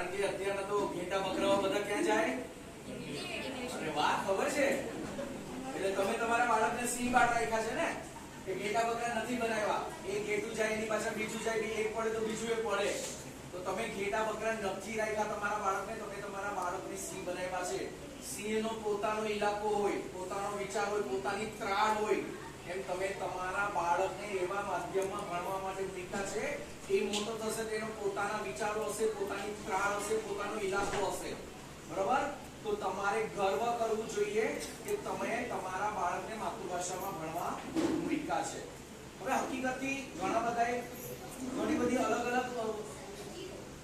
કારણ કે અત્યારના તો ઘેટા બકરાઓ બધા ક્યાં જાય? અરે વાહ, ખબર છે. એટલે તમે તમારા બાળકને સિંહ બાળ રાખ્યા છે ને, કે ઘેટા બકરા નથી બનાવ્યા. એક ઘેટું જાય એની પાછળ બીજું જાય, એક પડે તો બીજું એ પડે. તો તમે ઘેટા બકરા નથી રાખ્યા તમારા બાળકને, તમે તમારા બાળકને સિંહ બનાવ્યા છે. સિંહનો પોતાનો ઇલાકો હોય, પોતાનો વિચાર હોય, પોતાની ત્રાળ હોય. એમ તમે તમારા બાળકને એવા માધ્યમમાં ભણવા માટે મૂક્યા છે. એ મોટો થશે તેનો પોતાના વિચારો હશે, પોતાની ત્રાળ હશે, પોતાનો ઇલાકો હશે. બરાબર? તો તમારે ગર્વ કરવું જોઈએ કે તમે તમારા બાળકને માતૃભાષામાં ભણવા મૂક્યા છે. હવે હકીકતથી ઘણા બધાએ ઘણી બધી અલગ અલગ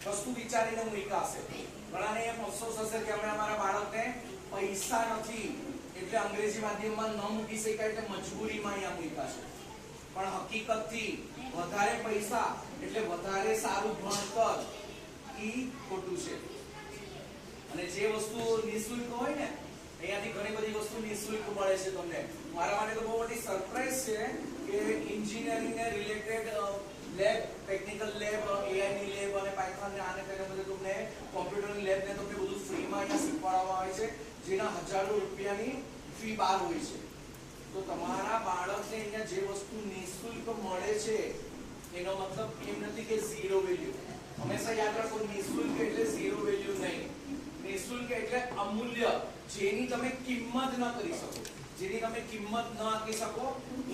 વસ્તુ વિચારીને મૂક્યા હશે. ઘણાને એમ અફસોસ હશે કે અમે અમારા બાળકને પૈસા નથી એટલે અંગ્રેજી માધ્યમમાં ન મૂકી શકાય એટલે મજબૂરીમાં અહીંયા મૂક્યા છે. પણ હકીકતથી વધારે પૈસા એટલે વધારે સારું ભણતર ઈ ખોટું છે. અને જે વસ્તુ નિઃશુલ્ક હોય ને, અહીંયાથી ઘણી બધી વસ્તુ નિઃશુલ્ક મળે છે તમને. મારા માટે તો બહુ મોટી સરપ્રાઈઝ છે કે એન્જિનિયરિંગ ને related lab, technical lab, AI ની લેબ અને પાયથોન ને આને તેને બધું તમને કોમ્પ્યુટરની લેબ ને તમને બધું ફ્રીમાં અહીંયા શીખવાડવામાં આવે છે, જેના હજારો રૂપિયાની ફી બહાર હોય છે. તો તમારા બાળકને અહીંયા જે વસ્તુ નિઃશુલ્ક મળે છે એનો મતલબ એમ નથી કે ઝીરો વેલ્યુ. હંમેશા યાદ રાખો, નિઃશુલ્ક એટલે ઝીરો વેલ્યુ નહીં. નિઃશુલ્ક એટલે અમૂલ્ય, જેની તમે કિંમત ન કરી શકો, જેની તમે કિંમત ન આપી શકો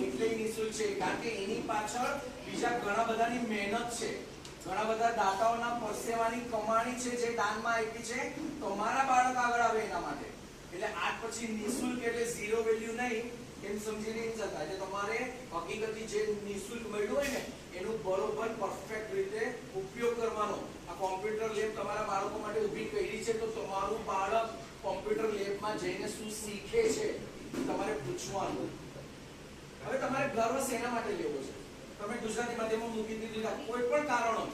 એટલે નિઃશુલ્ક છે. કારણ કે એની પાછળ બીજા ઘણા બધાની મહેનત છે, ઘણા બધા દાતાઓના પરસેવાની કમાણી છે જે દાનમાં આપી છે તમારા બાળક આગળ આવે એના માટે. એટલે આજ પછી નિઃશુલ્ક એટલે ઝીરો વેલ્યુ નહીં એમ સમજીને જતા. એટલે તમારે હકીકતથી જે નિઃશુલ્ક મળ્યું હોય ને એનું બરોબર પરફેક્ટ રીતે ઉપયોગ કરવાનો. આ કોમ્પ્યુટર લેબ તમારા બાળકો માટે ઊભી કરી છે તો તમારું બાળક કોમ્પ્યુટર લેબમાં જઈને શું શીખે છે તમારે પૂછવાનું. હવે તમારે ગર્વ શેના માટે લેવો છે? તમે ગુજરાતી માધ્યમમાં મૂકી દીધું કોઈ પણ કારણો,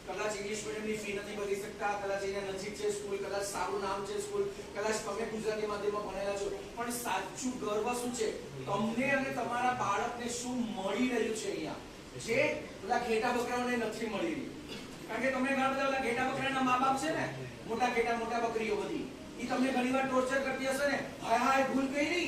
કદાચ ઇંગ્લિશ મીડિયમની ફી નથી ભરી શકતા, કદાચ અહીંયા નજીક છે સ્કૂલ, કદાચ સારું નામ છે સ્કૂલ, કદાચ તમે ગુજરાતી માધ્યમમાં ભણેલા છો, પણ સાચું ગર્વ શું છે? તમને અને તમારા બાળકને શું મળી રહ્યું છે અહીંયા, જે બધા ઘેટા બકરાઓને નથી મળી રહ્યું. કારણ કે તમને ઘણા બધા ઘેટા બકરાના મા બાપ છે ને, મોટા ઘેટા મોટા બકરીઓ બધી, એ તમને ઘણીવાર ટોર્ચર કરતી હશે ને, હાય હાય ભૂલ કરી,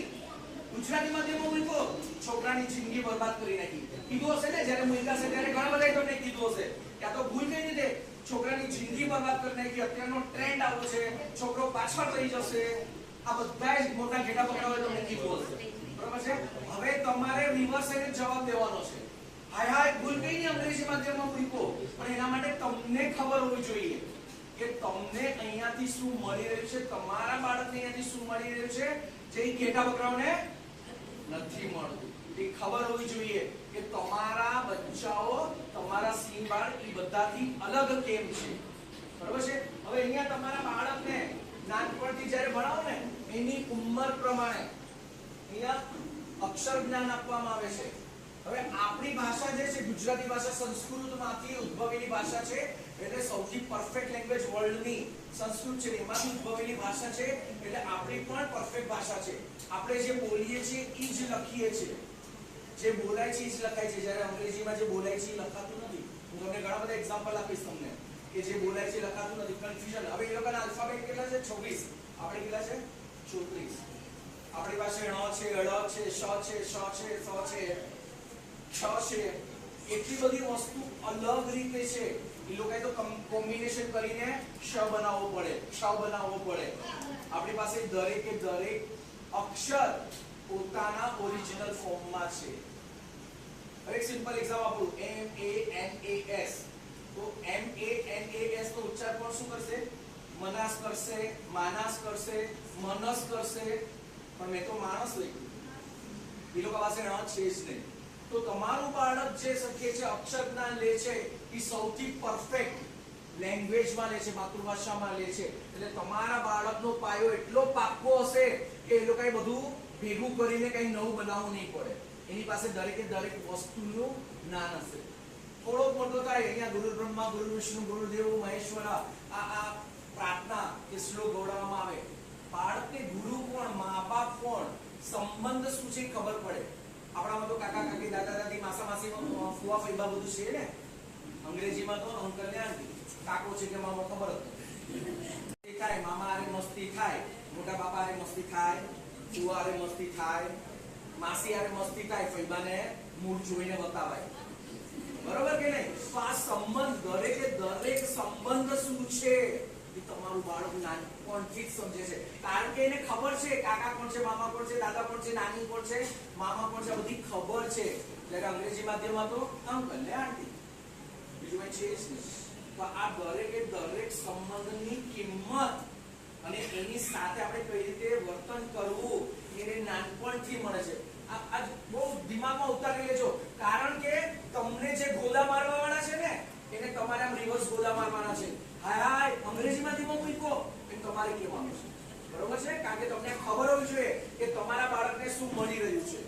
ગુજરાતી માધ્યમમાં મૂકો, છોકરાની જિંદગી બરબાદ કરી નાખી. કીધું હશે ને, જ્યારે મૂક્યા છે ત્યારે ઘણા બધા તમને કીધું હશે કે આ તો ભૂલ કઈ રીતે છોકરાની જિંદગી બરબાદ કરી નાખી, અત્યારનો ટ્રેન્ડ આવો છે, છોકરો પાછળ થઈ જશે. આ બધા જ મોટા ઘેટા બકરાઓએ તમને કીધું હશે. બરાબર છે? હવે તમારે રિવર્સ એને જવાબ દેવાનો છે. હાય હાય ભૂલ કઈ નહીં અંગ્રેજી માધ્યમમાં મૂકો, પણ એના માટે તમને ખબર હોવી જોઈએ કે તમને અહીંયાથી શું મળી રહ્યું છે, તમારા બાળકને અહીંયાથી શું મળી રહ્યું છે જે ઘેટા બકરાઓને નથી મળતું. એ ખબર હોવી જોઈએ કે તમારા બચ્ચાઓ, તમારા સિંહ બાળ એ બધાથી અલગ કેમ છે. બરાબર છે? હવે અહીંયા તમારા બાળકને નાનપણથી જ્યારે ભણાવો ને એની ઉંમર પ્રમાણે અહીંયા અક્ષર જ્ઞાન આપવામાં આવે છે. હવે આપણી ભાષા જે છે ગુજરાતી ભાષા સંસ્કૃતમાંથી ઉદ્ભવેલી ભાષા છે, એટલે સૌથી પરફેક્ટ લેંગ્વેજ વર્લ્ડની સંસ્કૃત છે, એમાંથી ઉદ્ભવેલી ભાષા છે, એટલે આપણી પણ પરફેક્ટ ભાષા છે. આપણે જે બોલીએ છીએ એ જ લખીએ છીએ, જે બોલાય છે એ જ લખાય છે. જ્યારે અંગ્રેજીમાં જે બોલાય છે એ લખાતું નથી. હું તમને ઘણા બધા એક્ઝામ્પલ આપીશ તમને કે જે બોલાય છે લખાતું નથી, કન્ફ્યુઝન. હવે એ લોકોના આલ્ફાબેટ કેટલા છે? 26. આપણે કેટલા છે? 34. આપણી પાસે ણ છે, ળ છે, શ છે, શ છે, સ છે, છ છે. એટલી બધી વસ્તુ અલગ રીતે છે. એ લોકોએ તો કોમ્બિનેશન કરીને શ બનાવવો પડે, ક્ષ બનાવવો પડે. આપણી પાસે દરેકે દરેક અક્ષર પોતાના ઓરિજિનલ ફોર્મમાં છે. એક સિમ્પલ એક્ઝામ્પલ આપું, MANAS. તો MANAS નો ઉચ્ચાર પણ શું કરશે? મનાસ કરશે, માનસ કરશે, મનસ કરશે. પણ મેં તો માણસ લખ્યું, એ લોકો પાસે ણ છે જ નહીં. તો તમારું બાળક જે શીખે છે, અક્ષર જ્ઞાન લે છે, એ સૌથી પરફેક્ટ લેંગ્વેજમાં લે છે, માતૃભાષામાં લે છે. એટલે તમારા બાળકનો પાયો એટલો પાક્કો હશે કે એ લોકોએ બધું ભેગું કરીને કઈ નવું બનાવવું નહીં પડે. એની પાસે દરેકે દરેક વસ્તુનું જ્ઞાન હશે. થોડો મોટો થાય અહીંયા ગુરુ બ્રહ્મા, ગુરુ વિષ્ણુ, ગુરુદેવ મહેશ્વર, આ પ્રાર્થના કે શ્લોક ગૌડાવવામાં આવે. બાળકને ગુરુ કોણ, મા બાપ કોણ, સંબંધ શું છે ખબર પડે. આપણામાં તો કાકા કાકી, દાદા દાદી, માસા માસી, ફુવા ફઈબા બધું છે ને. અંગ્રેજીમાં તો અંકલ ને આંટી, કાકો છે કે મામો ખબર જ નથી. થાય, મામા હારે મસ્તી થાય, મોટા બાપા હારે મસ્તી થાય, ફુવા હારે મસ્તી થાય, માસી હારે મસ્તી થાય, ફઈબાને મૂળ જોઈને બતાવાય. બરોબર કે નહીં? તો આ સંબંધ, દરેકે દરેક સંબંધ શું છે એ તમારું બાળક નાનપણથી જ સમજે છે. કારણ કે એને ખબર છે કાકા કોણ છે, મામા કોણ છે, દાદા કોણ છે, નાની કોણ છે, મામા કોણ છે, બધી ખબર છે. જ્યારે અંગ્રેજી માધ્યમમાં તો અંકલ ને આંટી, બીજું કઈ છે જ નહીં. તો આ દરેકે દરેક સંબંધની કિંમત અને એની સાથે આપણે કઈ રીતે વર્તન કરવું એને નાનપણથી મળે છે. આ બહુ દિમાગમાં ઉતારી લેજો. કારણ કે તમને જે ગોલા મારવા વાળા છે ને એને તમારે આમ રિવર્સ ગોલા મારવાના છે. હાય હાય અંગ્રેજીમાં દિમાગ મૂકો એમ તમારે કહેવાનું છે. બરોબર છે? કારણ કે તમને ખબર હોવી જોઈએ કે તમારા બાળકને શું મળી રહ્યું છે.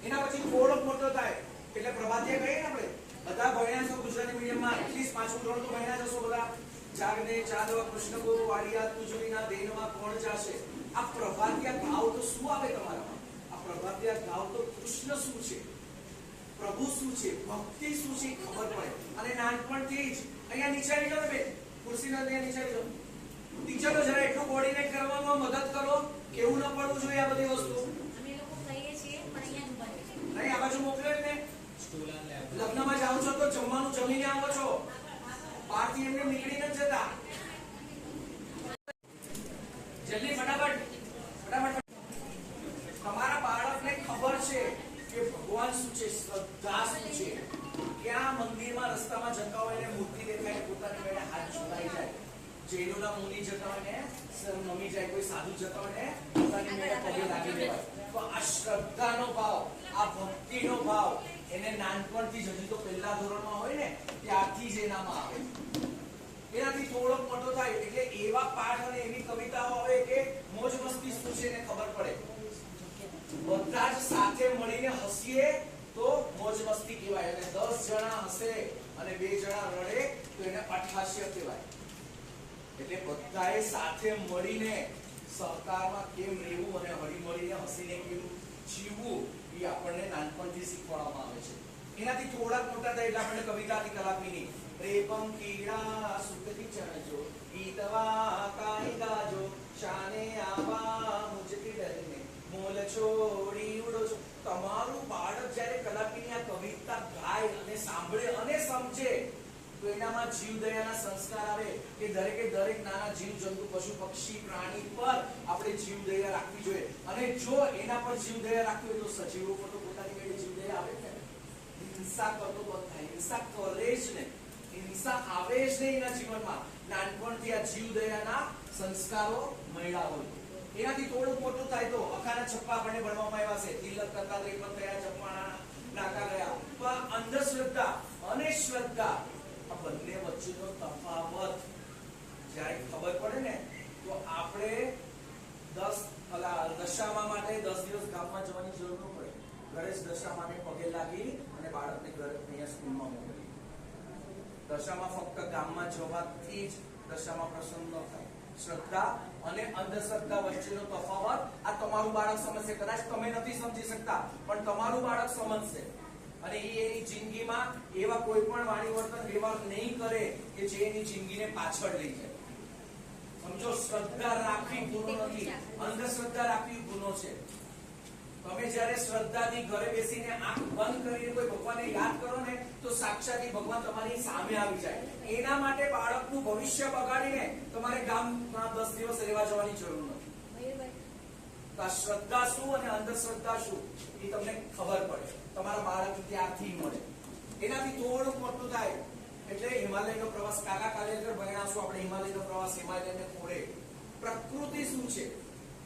એના પછી થોડોક મોટો થાય એટલે પ્રભાતિયા કહીએ ને આપણે, બધા ભણ્યા છો ગુજરાતી મીડિયમમાં, એટલીસ્ટ 5મું ધોરણ તો ભણ્યા જશો બધા. જાગને ચાંદવા કૃષ્ણ ગો વાડિયા તુજડીના દેનમાં કોણ જાશે. આ પ્રભાતિયા ભાવ તો શું આવે તમારામાં? આ પ્રભાતિયા ભાવ તો કૃષ્ણ શું છે, પ્રભુ શું છે, ભક્તિ શું છે ખબર પડે. અને નાનપણથી જ અહીંયા નીચાડી જાઓ ને, ખુરશીના ત્યાં નીચાડી જાઓ. ટીચરો જરા એટલું કોર્ડિનેટ કરવામાં મદદ કરો, કેવું ન પડવું જોઈએ આ બધી વસ્તુ. અમે લોકો કહીએ છીએ પણ અહીંયા જ બને. નહીં, આ બાજુ મોકલે જ ને. લગ્નમાં જાઓ છો તો જમવાનું જમીને આવો છો, બહારથી એમને નીકળી નથી જતા. જલ્દી ફટાફટ ફટાફટ. તમારા બાળકને ખબર છે કે ભગવાન શું છે, શ્રદ્ધા શું છે. ક્યાં મંદિરમાં રસ્તામાં જતા હોય ને મૂર્તિ દેખાય પોતાની મેળે હાથ જોડાઈ જાય. જૈનોના મુનિ જતા હોય ને સર નમી જાય, કોઈ સાધુ જતા હોય ને પોતાની મેળે પગે લાગી દેવાય. તો આ શ્રદ્ધાનો ભાવ, આ ભક્તિનો ભાવ એને નાનપણથી જ, હજી તો પહેલા ધોરણમાં હોય ને ત્યારથી જ એનામાં આવે. એનાથી થોડોક મોટો થાય એટલે એવા પાઠ અને એવી કવિતાઓ આવે કે મોજ મસ્તી શું છે એને ખબર પડે. બધા જ સાથે મળીને હસીએ તો મોજ મસ્તી કહેવાય. અને 10 જણા હસે અને 2 જણા રડે તો એને અઠહાસ્ય કહેવાય. એટલે બધાએ સાથે મળીને સહકારમાં કેમ રહેવું અને હળીમળીને હસીને કેમ જીવવું એ આપણને નાનપણથી શીખવાડવામાં આવે છે. એનાથી થોડાક મોટા થાય એટલે આપણને કવિતા હતી કલાપીની, રેપમ કીડા સુખથી ચણજો, ગીતવા કાઈ ગાજો, શાને આવા મુજકે ડરને મોલ છોડી ઉડો છો. તમારું બાળક જ્યારે કલાપીની આ કવિતા ગાય અને સાંભળે અને સમજે તો એનામાં જીવદયાના સંસ્કાર આવે કે દરેકે દરેક નાના જીવ જંતુ પશુ પક્ષી પ્રાણી પર આપણે જીવદયા રાખવી જોઈએ. અને જો એના પર જીવદયા રાખવી હોય તો સજીવો પર તો પોતાની મેળે જીવદયા આવે ને. હિંસા કરતો બંધ થાય, હિંસા કરે જ ને, હિંસા આવે જ નહીં એના જીવનમાં. નાનપણથી આ જીવદયાના સંસ્કારો મળ્યા હોય. એનાથી થોડું મોટું થાય તો અખાના છપ્પા આપણને ભણવામાં આવ્યા છે. તિલક કરતા 53 થયા, ચપ્પાના નાકા ગયા. તો આ અંધશ્રદ્ધા અને શ્રદ્ધા આ બંને વચ્ચેનો તફાવત જ્યારે ખબર પડે ને તો આપણે દશામા માટે 10 દિવસ ગામમાં જવાની જરૂર ન પડે. ઘરે જ દશામાને પગે લાગી અને બાળકને ઘરે અહીંયા સ્કૂલમાં મોકલી. દશામાં ફક્ત ગામમાં જવાથી જ દશામાં પ્રસન્ન ન થાય. શ્રદ્ધા અને અંધશ્રદ્ધા વચ્ચેનો તફાવત આ તમારું બાળક સમજશે. કદાચ તમે નથી સમજી શકતા પણ તમારું બાળક સમજશે. અને એની જિંદગીમાં એવા કોઈ પણ વાણી વર્તન વ્યવહાર નહીં કરે કે જે એની જિંદગીને પાછળ લઈ જાય. સમજો, શ્રદ્ધા રાખવી ગુનો નથી, અંધશ્રદ્ધા રાખવી ગુનો છે. તમે જ્યારે શ્રદ્ધાથી ઘરે બેસીને આંખ બંધ કરીને કોઈ ભગવાનને યાદ કરો ને તો સાક્ષાત ભગવાન તમારી સામે આવી જાય. એના માટે બાળકનું ભવિષ્ય બગાડીને તમારે ગામમાં 10 દિવસ રહેવા જવાની જરૂર નથી. તો આ શ્રદ્ધા શું અને અંધશ્રદ્ધા શું એ તમને ખબર પડે. તમારા બાળક ત્યારથી મળે. એનાથી થોડુંક મોટું થાય એટલે હિમાલયનો પ્રવાસ, કાકા કાલેકર ભણાવશું આપણે હિમાલયનો પ્રવાસ, હિમાલયને ખોળે. પ્રકૃતિ શું છે?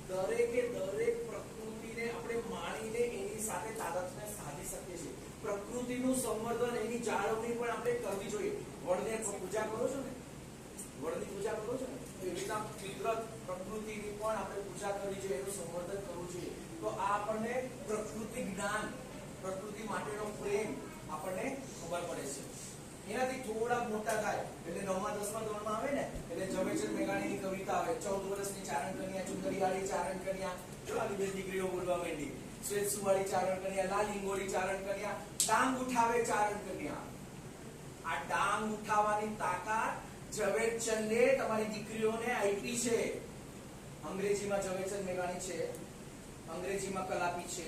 દરેકે દરેક પ્રકૃતિને આપણે માણીને એની સાથે તાદાત્મ્ય સાધી શકીએ છીએ. પ્રકૃતિનું સંવર્ધન, એની જાળવણી પણ આપણે કરવી જોઈએ. વડને પૂજા કરો છો ને, વડની પૂજા કરો છો ને, તો એવી રીતના ફિતરત પ્રકૃતિની પણ આપણે પૂજા કરવી જોઈએ, એનું સંવર્ધન કરવું જોઈએ. તો આ આપણને પ્રકૃતિ જ્ઞાન, પ્રકૃતિ માટેનો પ્રેમ આપણને ખબર પડે છે. એનાથી થોડા મોટા થાય એટલે 9મા 10મા ધોરણમાં આવે ને એટલે ઝવેરચંદ મેઘાણીની કવિતા આવે. 14 વર્ષની ચારણ કન્યા, ચુંદડીવાળી ચારણ કન્યા, જો આવી બે દીકરીઓ બોલવા માંડી. શ્વેત સુવાળી ચારણ કન્યા, લાલ લિંગોળી ચારણ કન્યા, ડાંગ ઉઠાવે ચારણ કન્યા. આ ડાંગ ઉઠાવવાની તાકાત ઝવેરચંદે તમારી દીકરીઓને આપી છે. અંગ્રેજીમાં ઝવેરચંદ મેઘાણી છે, અંગ્રેજીમાં કલાપી છે,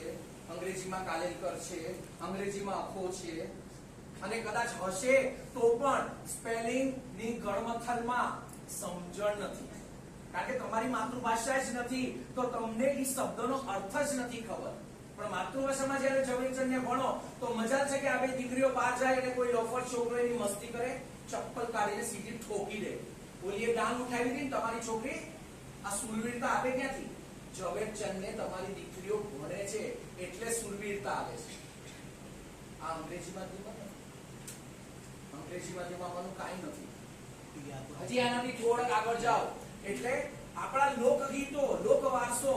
અંગ્રેજીમાં કાલેલકર છે, અંગ્રેજીમાં અખો છે, અને કદાચ હશે તો પણ સ્પેલિંગ ની ગણમથલમાં સમજણ નથી. કારણ કે તમારી માતૃભાષા જ નથી તો તમને એ શબ્દનો અર્થ જ નથી ખબર. પણ માતૃભાષામાં જ્યારે ઝવેરચંદને ભણો તો મજા છે કે આ બે દીકરીઓ બહાર જાય અને કોઈ લોફર છોકરો એની મસ્તી કરે, ચપ્પલ કાઢીને સીધી ઠોકી દે. ઓલીએ ડાંગ ઉઠાવી હતી ને તમારી છોકરી આ સુરવીરતા આવે ક્યાંથી? ઝવેરચંદને તમારી દીકરીઓ ભણે છે એટલે સુરવીરતા આવે છે. આ અંગ્રેજીમાંથી આવવાનું કાંઈ નથી. હજી આનાથી થોડક આગળ જાઓ એટલે આપણા લોકગીતો, લોકવારસો,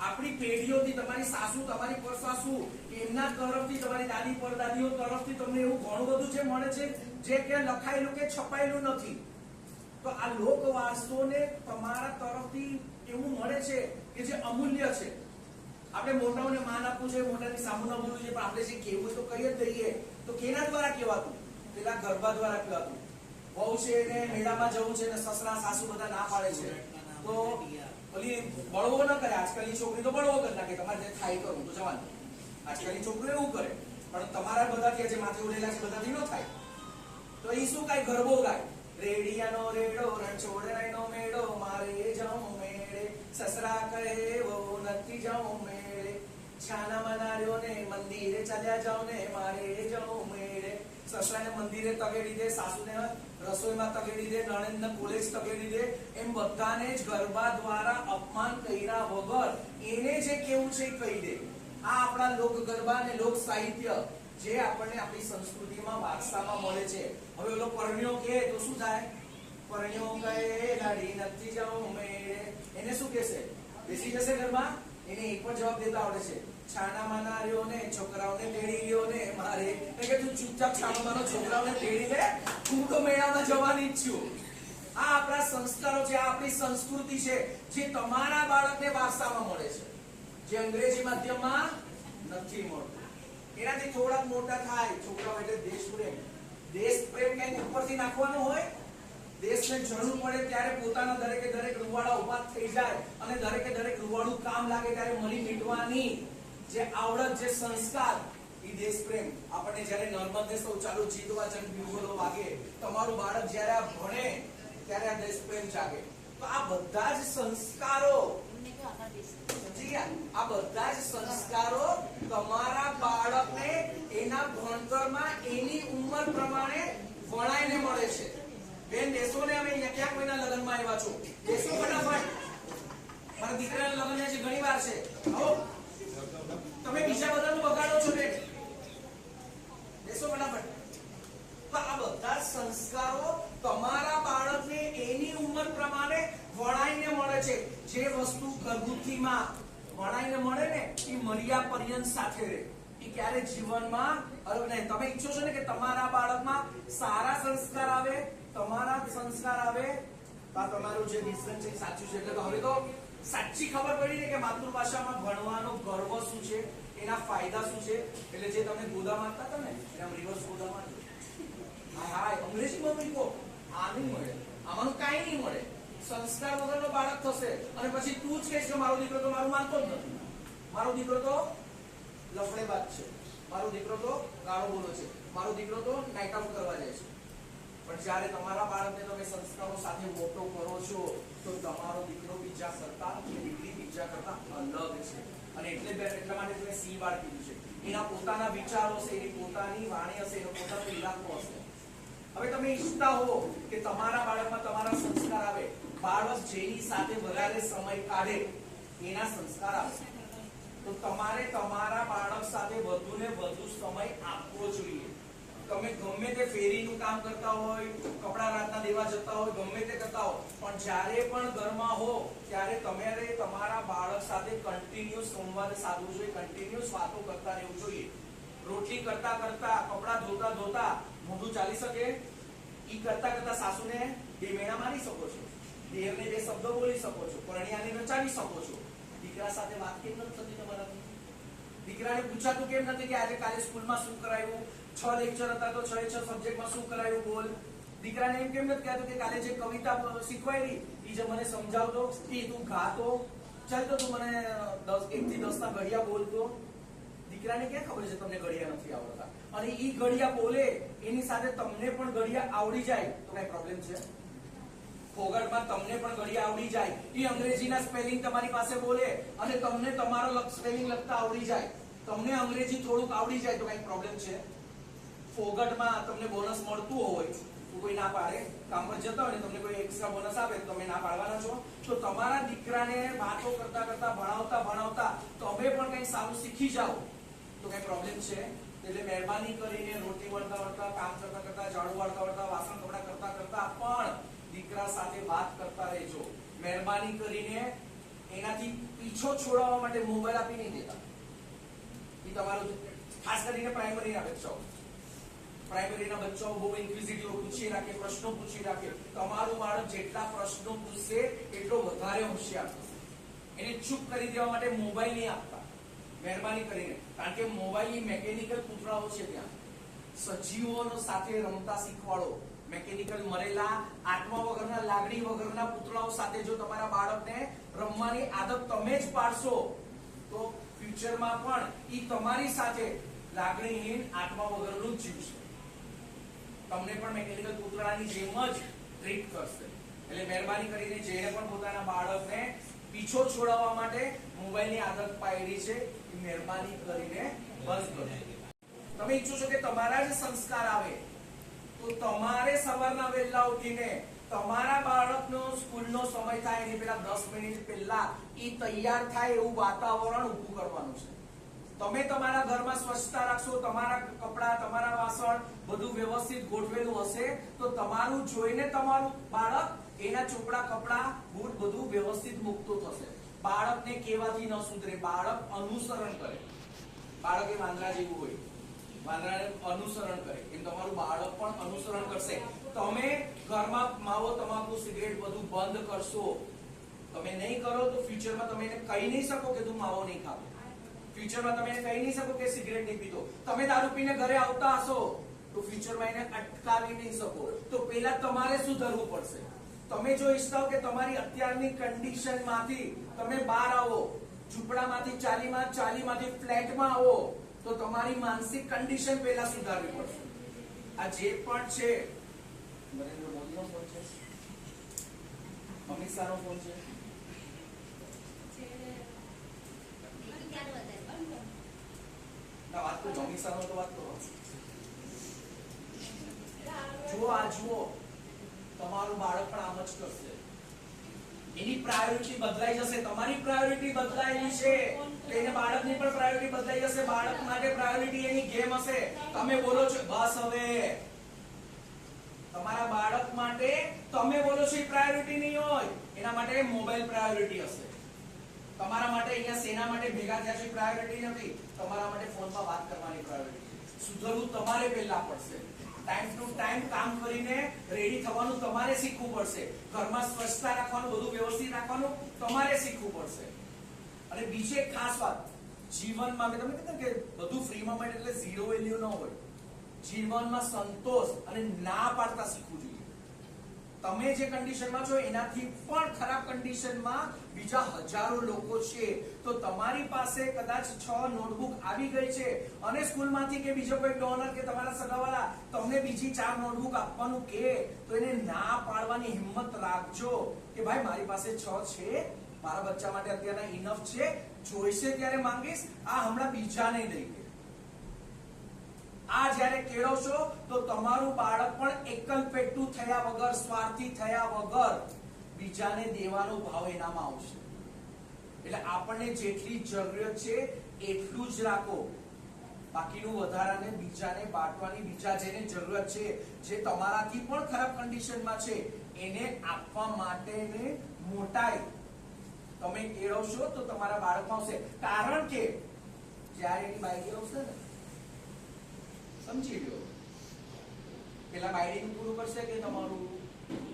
આપણી પેઢીઓથી તમારી સાસુ, તમારી પરસાસુ, એમના તરફથી, તમારી દાદી પરદાદીઓ તરફથી તમને એવું ઘણું બધું જે મળે છે જે કે લખાયેલું કે છપાયેલું નથી. તો આ લોકવારસોને તમારા તરફથી એવું મળે છે કે જે અમૂલ્ય છે. આપણે મોટાઓને માન આપવું છે, મોટાની સામુ ન બોલવું છે, પણ આપણે જે કહેવું તો કહી જ દઈએ. તો કેના દ્વારા કહેવાતું? પેલા ગરબા દ્વારા કહેવાતું. બહુ છે ને મેળામાં જવું છે ને સસરા સાસુ બધા ના પાડે છે તો ઓલી બળવો ન કરે. આજકાલની છોકરી તો બળવો કરી નાખે, તમારે જે થાય કરું તો જવાનું. આજકાલની છોકરીઓ એવું કરે, પણ તમારા બધાથી જે માથે ઉડેલા છે બધાથી ન થાય. તો એ શું કાંઈ ગરબો ગાય, રેડિયાનો રેડો રણછોડરાયનો મેળો, મારે જાઉં મેળે, સસરા કહે વો નથી જાઉં મેળે, છાના મનાર્યો ને મંદિરે ચાલ્યા જાઉં ને મારે જાઉં મેળે. સસરાને મંદિરે તગેડી દે, સાસુને રસોઈમાં તગેડી દે, નણંદને કોલેજ તગેડી દે. એમ બધાને જ ગરબા દ્વારા અપમાન કર્યા વગર એને જે કેવું છે એ કહી દે. આ આપણા લોક ગરબા અને લોક સાહિત્ય જે આપણને આપણી સંસ્કૃતિમાં વારસામાં મળે છે. હવે ઓલો પરણ્યો કહે તો શું થાય? પરણ્યો કહે લાડી નથી જાઉં મેળે, એને શું કહેશે? બેસી જશે ઘરમાં? એને એક પણ જવાબ દેતા આવડે છે, છાના માનાર્યો ને છોકરાઓને તેડી લ્યો ને મારે. કે તું ચૂપચાપ છાનામાનો છોકરાઓને તેડી લે, હું તો મેળામાં જવાની જ છું. આ આપણા સંસ્કારો છે, આ આપણી સંસ્કૃતિ છે જે તમારા બાળકને વારસામાં મળે છે, જે અંગ્રેજી માધ્યમમાં નથી મળતું. એનાથી થોડાક મોટા થાય છોકરાઓ એટલે દેશપ્રેમ. દેશપ્રેમ કઈ ઉપરથી નાખવાનો હોય? દેશને જરૂર પડે ત્યારે પોતાના દરેકે દરેક રૂવાડા ઉભા થઈ જાય અને દરેકે દરેક રૂવાડું કામ લાગે ત્યારે મળી મીટવાની જે આવડત, જે સંસ્કાર, એ દેશપ્રેમ. આપણને જ્યારે નર્મદે સૌ ચાલુ જીતવા જન બિગોલો વાગે, તમારું બાળક જ્યારે આ ભણે ત્યારે આ દેશપ્રેમ જાગે. તો આ બધા જ સંસ્કારો, આ બધા જ સંસ્કારો તમારા બાળકને એના ભણતરમાં એની ઉંમર પ્રમાણે વણાઈને મળે છે. બેન દેશો ને અમે ક્યાં કોઈના લગ્નમાં આવ્યા છો? દેશો ફટાફટ. મારા દીકરાના લગ્ન છે ઘણી વાર છે. આવો તમે બીજા બધાનું બગાડો છો બેન. દેશો ફટાફટ. તો આ બધા સંસ્કારો તમારા બાળકને એની ઉંમર પ્રમાણે વણાઈને મળે છે. જે વસ્તુ ઘરગુથીમાં વણાઈને મળે ને એ મર્યા પર્યંત સાથે રહે. એ ક્યારે જીવનમાં નહીં. તમે ઈચ્છો છો ને કે તમારા બાળકમાં સારા સંસ્કાર આવે, તમારા સંસ્કાર આવે, તો તમારું જે ડિસિઝન છે સાચું છે. એટલે હવે તો સાચી ખબર પડી ને કે માતૃભાષામાં ભણવાનો ગર્વ શું છે, એના ફાયદા શું છે. એટલે જે તમે ગોદા મારતા હતા ને એના રિવર્સ ગોદા મારજો. હા, અંગ્રેજીમાં મૂકો, આ નહીં મળે, આમાં કાંઈ નહીં મળે. સંસ્કાર વગરનો બાળક થશે અને પછી તું જ કહીશ કે મારો દીકરો તો મારું માનતો જ નથી, મારો દીકરો તો લફડેબાજ છે, મારો દીકરો તો ગાળો બોલો છે, મારો દીકરો તો નાયકામ કરવા જાય છે. પણ જ્યારે તમારા બાળકને તમે સંસ્કારો સાથે મોટો કરો છો તો તમારો દીકરો બીજા કરતા, દીકરી બીજા કરતા અલગ છે. અને એટલા માટે તમે સી બાળ કીધું છે. એના પોતાના વિચારો હશે, એની પોતાની વાણી હશે, એનો પોતાનો ઇલાકો હશે. હવે તમે ઈચ્છતા હો કે તમારા બાળકમાં તમારા સંસ્કાર આવે, બાળક જેની સાથે વધારે સમય કાઢે એના સંસ્કાર આવશે. તો તમારે તમારા બાળક સાથે વધુ ને વધુ સમય આપવો જોઈએ. તમે ગમે તે ફેરીનું કામ કરતા હોય, કપડા રાતના દેવા જતા હોય, ગમે તે કરતા હો, પણ જ્યારે પણ ઘરમાં હો ત્યારે તમારે તમારા બાળક સાથે કન્ટિન્યુઅસ સંવાદ સાધવો જોઈએ, કન્ટિન્યુઅસ વાતો કરતા રહેવું જોઈએ. રોટલી કરતા કરતા, કપડા ધોતા ધોતા મોઢું ચાલી શકે ઈ કરતા કરતા સાસુને બે મેણા મારી શકો છો, દેરને બે શબ્દો બોલી શકો છો, પરણિયાને નચાવી શકો છો. દીકરા સાથે વાત કેમ નથી થતી તમારાથી? દીકરાને પૂછાતું કેમ નથી કે આજે કાલે સ્કૂલમાં શું કરાયું? 6 લેક્ચર હતા તો 6 સબ્જેક્ટમાં શું કરાયું બોલ? દીકરાને એમ કેમ નથી કહેતો કે કાલે જે કવિતા શીખવાડી એ જે મને સમજાવતો, એ તું ગાતો, ચાલ તો તું મને 1 થી 10 ના ઘડિયા બોલતો. દીકરાને ક્યાં ખબર છે તમને ઘડિયા નથી આવડતા? અને ઈ ઘડિયા બોલે એની સાથે તમને પણ ઘડિયા આવડી જાય તો કઈ પ્રોબ્લેમ છે? ફોગટમાં તમને પણ ઘડિયા આવડી જાય, ઈ અંગ્રેજીના સ્પેલિંગ તમારી પાસે બોલે અને તમને તમારો સ્પેલિંગ લખતા આવડી જાય, તમને અંગ્રેજી થોડુંક આવડી જાય તો કઈ પ્રોબ્લેમ છે? ફોગટમાં તમને બોનસ મળતું હોય તો કોઈ ના પાડે? કામ પર જતા હોય ને તમને કોઈ એક્સ્ટ્રા બોનસ આપે તો તમે ના પાડવાના છો? તો તમારા દીકરાને વાતો કરતા કરતા ભણાવતા તમે પણ કઈ સારું શીખી જાઓ તો કઈ પ્રોબ્લેમ છે? એટલે મહેરબાની કરીને રોટી વળતા કામ કરતા ઝાડુ વાળતા વાસણ કપડા કરતા પણ દીકરા સાથે વાત કરતા રહેજો. મહેરબાની કરીને એનાથી પીછો છોડાવવા માટે મોબાઈલ આપી નહીં દેતા. એ તમારું ખાસ કરીને પ્રાઇમરીના બચ્ચાઓ બહુ ઇન્ક્વિઝિટિવ પૂછી રાખે, પ્રશ્નો પૂછી રાખે. તમારું બાળક જેટલા પ્રશ્નો પૂછશે એટલો વધારે હોશિયાર થશે. એને ચૂપ કરી દેવા માટે મોબાઈલ નહીં આપતા મહેરબાની કરીને, કારણ કે મોબાઈલ મેકેનિકલ પૂતળાઓ છે. ત્યાં સજીવોનો સાથે રમતા શીખવાડો. મેકેનિકલ મરેલા આત્મા વગરના લાગણી વગરના પૂતળાઓ સાથે જો તમારા બાળકને રમવાની આદત તમે જ પાડશો તો ફ્યુચરમાં પણ ઈ તમારી સાથે લાગણીહીન આત્મા વગરનું જ જીવશે. તમને પણ મેકેનિકલ પૂતળાની જેમ જ ટ્રીટ કરશે. એટલે મહેરબાની કરીને જેને પણ પોતાના બાળકને પીછો છોડાવવા માટે મોબાઈલની આદત પાડી છે એ મહેરબાની કરીને બંધ કરો. તમે ઈચ્છો છો કે તમારા જ સંસ્કાર આવે તો તમારે સવારના વહેલા ઉઠીને તમારા બાળકનો સ્કૂલનો સમય થાય એની પહેલા 10 મિનિટ પહેલા ઈ તૈયાર થાય એવું વાતાવરણ ઊભું કરવાનું છે. તમે તમારા ઘરમાં સ્વચ્છતા રાખશો, તમારા કપડા, તમારા વાસણ બધું વ્યવસ્થિત ગોઠવેલું હશે તો તમારું જોઈને તમારું બાળક એના ચોપડા, કપડા, બૂટ બધું વ્યવસ્થિત મૂકતું થશે. બાળકને કહેવાથી ન સુધરે, બાળક અનુસરણ કરે. બાળક એ વાંદરા જેવું હોય, વાંદરાને અનુસરણ કરે એમ તમારું બાળક પણ અનુસરણ કરશે. તમે ઘરમાં માવો, તમાકુ, સિગરેટ બધું બંધ કરશો. તમે નહીં કરો તો ફ્યુચરમાં તમે એને કહી નહીં શકો કે તું માવો નહીં ખાતો. ફ્યુચરમાં તમે એને કહી નહીં શકો કે સિગરેટ નહીં પીતો. તમે દારૂ પીને ઘરે આવતા હશો તો ફ્યુચરમાં એને અટકાવી નહીં શકો. તો પહેલા તમારે સુધરવું પડશે. તમે જો ઈચ્છતા હો કે તમારી અત્યારની કન્ડિશનમાંથી તમે બહાર આવો, ઝૂંપડામાંથી ચાલીમાંથી ફ્લેટમાં આવો તો તમારી માનસિક કન્ડિશન પહેલા સુધારવી પડશે. આ જે પણ છે નરેન્દ્ર મોદીનો ફોન છે, અમિત શાહનો ફોન છે, વાત કરો. અમિત શાહનો તો વાત કરો. જુઓ તમારું બાળક પણ આમ જ કરશે. એની પ્રાયોરિટી બદલાઈ જશે. તમારી પ્રાયોરિટી બદલાયેલી છે, એને બાળકની પણ પ્રાયોરિટી બદલાઈ જશે. બાળક માટે પ્રાયોરિટી એની ગેમ હશે. તમે બોલો છો બસ હવે તમારા બાળક માટે તમે બોલો છો એ પ્રાયોરિટી નહીં હોય, એના માટે મોબાઈલ પ્રાયોરિટી હશે. તમારા માટે અહીંયા સેના માટે ભેગા થયા છે પ્રાયોરિટી નથી, તમારા માટે ફોનમાં વાત કરવાની પ્રાયોરિટી. સુધરવું તમારે પહેલા પડશે. ટાઈમ ટુ ટાઈમ કામ કરીને રેડી થવાનું તમારે શીખવું પડશે. ઘરમાં સ્વચ્છતા રાખવાનું, બધું વ્યવસ્થિત રાખવાનું તમારે શીખવું પડશે. અને બીજી એક ખાસ વાત, જીવનમાં મેં તમને કીધું કે બધું ફ્રીમાં મળે એટલે ઝીરો વેલ્યુ ન હોય. જીવનમાં સંતોષ અને ના પાડતા શીખવું જોઈએ. તમે જે કન્ડિશનમાં છો એનાથી પણ ખરાબ કન્ડિશનમાં બીજા હજારો લોકો છે. તો તમારી પાસે કદાચ 6 નોટબુક આવી ગઈ છે અને સ્કૂલમાંથી કે બીજો કોઈ ડોનર કે તમારા સગાવાળા તમને બીજી 4 નોટબુક આપવાનું કહે તો એને ના પાડવાની હિંમત રાખજો કે ભાઈ મારી પાસે 6 છે, મારા બચ્ચા માટે અત્યારના ઇનફ છે, જોઈશે ત્યારે માંગીશ, આ હમણાં બીજાને દઈ દે. આ જ્યારે કેળવશો તો તમારું બાળક પણ એકલ પેટું થયા વગર, સ્વાર્થી થયા વગર બીજાને દેવાનો ભાવ એનામાં આવશે. એટલે આપણને જેટલી જરૂરિયાત છે એટલું જ રાખો. બાકીનું વધારાને બીજાને બાંટવાની, બીજા જેને જરૂરિયાત છે, જે તમારાથી પણ ખરાબ કન્ડિશનમાં છે, એને આપવા માટેને મોટાઈ તમે કેળવશો તો તમારા બાળકમાં આવશે. કારણ કે જ્યારે એની બાઈક આવશે ને, સમજી લો, પેલા બાયડીનું પૂરું કરશે કે તમારું,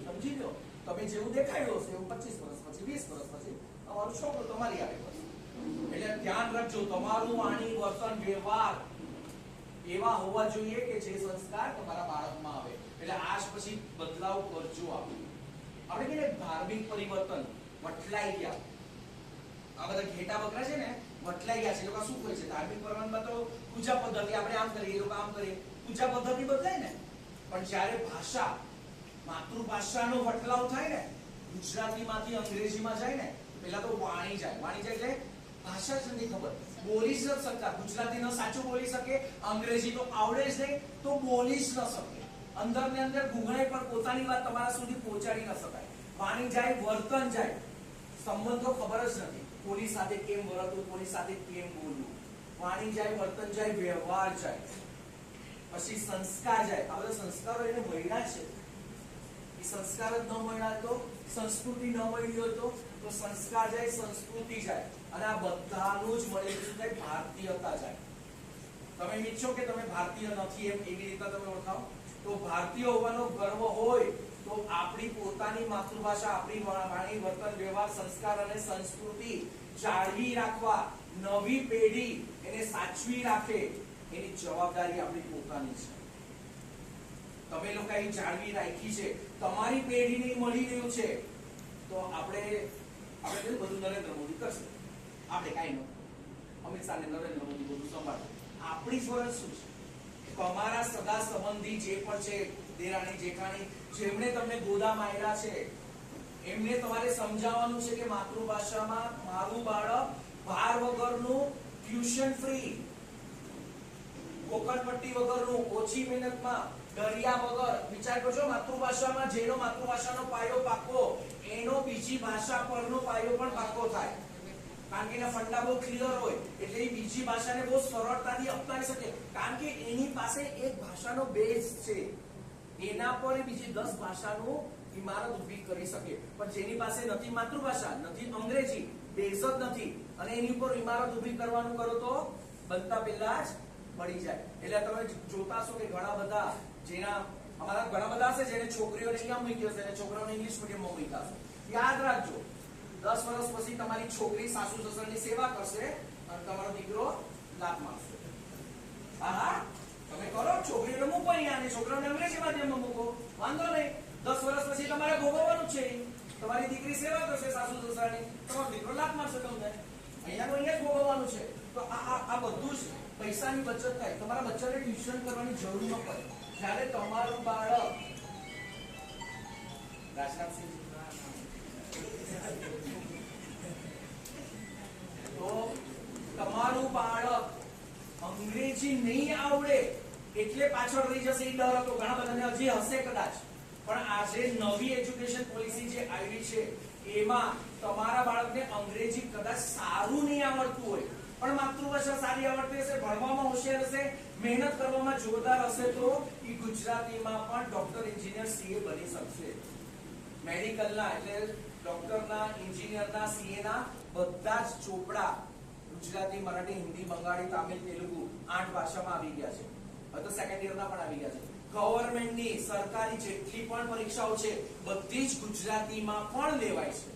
સમજી લો, તમે જેવું દેખાડ્યું હશે એવું 25 વર્ષ પછી, 20 વર્ષ પછી તમારું છોકરો તમારી આવે. એટલે ધ્યાન રાખજો, તમારું વાણી, વર્તન, વ્યવહાર એવા હોવા જોઈએ કે જે સંસ્કાર તમારા બાળકમાં આવે. એટલે આજ પછી બદલાવ કરજો. આપણે કહીએ ધાર્મિક પરિવર્તન વટલાઈ ગયા. આ બધા ઘેટા બકરા છે ને વટલાઈ ગયા છે. એ લોકો શું કરે છે? ધાર્મિક પરિવર્તનમાં તો પૂજા પદ્ધતિ આપણે આમ કરીએ, એ લોકો આમ કરે. પૂજા પદ્ધતિ બદલાય ને, પણ જ્યારે ભાષા માતૃભાષાનો વટલાવ થાય ને, ગુજરાતીમાંથી અંગ્રેજીમાં જાય ને, પહેલા તો વાણી જાય. વાણી જાય એટલે ભાષા જ નથી ખબર, બોલી જ નથી શકતા. ગુજરાતી ન સાચું બોલી શકે, અંગ્રેજી તો આવડે જ નહીં, તો બોલી જ ન શકે. અંદર ને અંદર ગુંગળાઈ પણ પોતાની વાત તમારા સુધી પહોંચાડી ન શકાય. વાણી જાય, વર્તન જાય, સંબંધો ખબર જ નથી. કોની સાથે કેમ વર્તવું, કોની સાથે કેમ બોલવું. વાણી જાય, વર્તન જાય, વ્યવહાર જાય, પછી સંસ્કાર જાય. આ બધા સંસ્કારો એને મળ્યા છે. એ સંસ્કાર જ ન મળ્યા તો, સંસ્કૃતિ ન મળી હોય તો સંસ્કાર જાય, સંસ્કૃતિ જાય, અને આ બધાનું જ મળેલું થાય ભારતીયતા જાય. તમે ઈચ્છો કે તમે ભારતીય નથી એમ એવી રીતે તમે ઓળખાવો, તો ભારતીય હોવાનો ગર્વ હોય તો આપણી પોતાની માતૃભાષા, આપણી વાણી, વર્તન, વ્યવહાર, સંસ્કાર અને સંસ્કૃતિ જાળવી રાખવા, નવી પેઢી એને સાચવી રાખે, એની જવાબદારી આપણી પોતાની છે. તમે લોકો એ જાળવી રાખી છે, તમારી પેઢીને મળી રહ્યું છે, તો આપણે બધું નરેન્દ્ર મોદી કરશે. આપણે કાંઈ ન, અમિત શાહ ને નરેન્દ્ર મોદી બધું સંભાળે. આપણી ફરજ શું છે? તમારા સગા સંબંધી જે પણ છે, દેરાણી જેઠાણી, જેમણે તમને ગોદા માર્યા છે, એમને તમારે સમજાવવાનું છે કે માતૃભાષામાં મારું બાળક ભાર વગરનું, ટ્યુશન ફ્રી, કોકણપટ્ટી વગરનું, ઓછી મહેનતમાં, ડરિયા વગર. વિચાર કરજો, માતૃભાષામાં જેનો માતૃભાષાનો પાયો પાકો, એનો બીજી ભાષા પરનો પાયો પણ પાકો થાય. કારણ કે એના ફંડા બહુ ક્લિયર હોય, એટલે એ બીજી ભાષાને બહુ સરળતાથી અપનાવી શકે. કારણ કે એની પાસે એક ભાષાનો બેઝ છે, એના પર બીજી 10 ભાષાનું ઇમારત ઊભી કરી શકે. પણ જેની પાસે નથી માતૃભાષા, નથી અંગ્રેજી, બેઝ જ નથી, અને એની ઉપર ઇમારત ઊભી કરવાનું કરો તો બનતા પહેલા જ મળી જાય. એટલે તમે જોતા હશો કે ઘણા બધા, જેના અમારા ઘણા બધા હશે જેને છોકરીઓને ક્યાં મૂકી હશે, અને છોકરાઓને ઇંગ્લિશ મીડિયમમાં મૂક્યા હશે. યાદ રાખજો, 10 વર્ષ પછી તમારી છોકરી સાસુ સસરાની સેવા કરશે અને તમારો દીકરો લાત મારશે. હા, તમે કરો, છોકરીઓને મૂકો અહીંયા અને છોકરાઓને અંગ્રેજી માધ્યમમાં મૂકો, વાંધો નહીં. 10 વર્ષ પછી તમારે ભોગવવાનું છે. તમારી દીકરી સેવા કરશે સાસુ સસરાની, તમારો દીકરો લાત મારશે તમને. અહીંયા જ ભોગવવાનું છે. તો આ બધું જ પૈસાની બચત થાય. તમારા બચ્ચાને ટ્યુશન કરવાની જરૂર ન પડે. જ્યારે તમારું બાળક રાજનાથસિંહ તો તમારું બાળક અંગ્રેજી નહીં આવડે એટલે પાછળ રહી જશે, એ ડર હતો ઘણા બધાને, હજી હશે કદાચ. પણ આજે નવી એજ્યુકેશન પોલિસી જે આવી છે, એમાં તમારા બાળકને અંગ્રેજી કદાચ સારું નહીં આવડતું હોય, પણ માતૃભાષા સારી આવડતી હશે, ભણવામાં હોશિયાર હશે, મહેનત કરવામાં જોરદાર હશે, તો એ ગુજરાતીમાં પણ ડોક્ટર, એન્જિનિયર, સીએ બની શકશે. મેડિકલના એટલે ડોક્ટરના, એન્જિનિયરના, સીએના બધા જ ચોપડા ગુજરાતી, મરાઠી, હિન્દી, બંગાળી, તામિલ, તેલુગુ 8 ભાષામાં આવી ગયા છે. હવે તો સેકન્ડ યરના પણ આવી ગયા છે. ગવર્નમેન્ટની સરકારી જેટલી પણ પરીક્ષાઓ છે, બધી જ ગુજરાતીમાં પણ લેવાય છે.